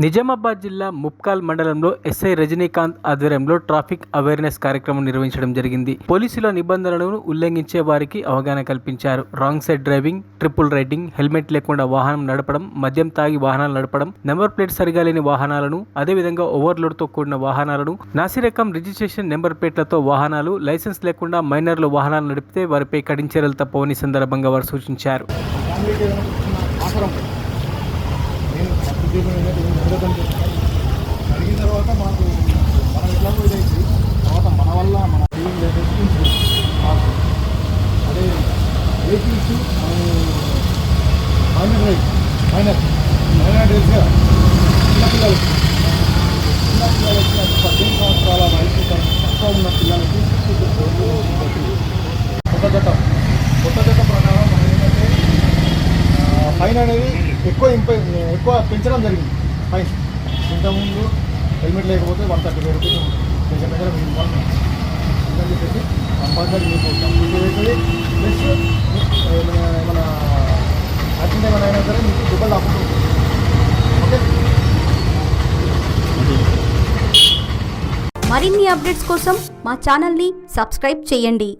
నిజామాబాద్ జిల్లా ముప్కాల్ మండలంలో ఎస్ఐ రజనీకాంత్ ఆధ్వర్యంలో ట్రాఫిక్ అవేర్నెస్ కార్యక్రమం నిర్వహించడం జరిగింది. పోలీసుల నిబంధనలను ఉల్లంఘించే వారికి అవగాహన కల్పించారు. Wrong side driving, triple riding, helmet లేకుండా వాహనం నడపడం, మద్యం తాగి వాహనాలు నడపడం, నెంబర్ ప్లేట్ సరిగా లేని వాహనాలను, అదేవిధంగా ఓవర్లోడ్ తో కూడిన వాహనాలను, నాసిరకం రిజిస్ట్రేషన్ నెంబర్ ప్లేట్లతో వాహనాలు, లైసెన్స్ లేకుండా మైనర్లు వాహనాలు నడిపితే వారిపై కఠిన చర్యలు తప్పవని సందర్భంగా వారు సూచించారు. జరిగిన తర్వాత మనం ఎట్లా ఇదైంది తర్వాత మన వల్ల మన టీం మాకు అదే వెహికల్స్ మైనర్ డేస్గా చిన్నపిల్లలకి 18 సంవత్సరాల వయసు తక్కువ ఉన్న పిల్లలకి కొత్త చట్టం ప్రకారం మనం ఏంటంటే ఫైన్ అనేది ఎక్కువ పెంచడం జరిగింది. ఫైన్ ఇంతకుముందు హెల్మెట్ లేకపోతే 130,000 రూపీస్ దగ్గర మీరు ఎందుకని చెప్పేసి కంపల్సరీ మీకు కంప్లీట్ అవుతుంది. ప్లస్ ఏమైనా యాక్సిడెంట్ ఏమైనా అయినా సరే మీకు డబ్బులు ఆపుతుంది. ఓకే, మరిన్ని అప్డేట్స్ కోసం మా ఛానల్ని సబ్స్క్రైబ్ చేయండి.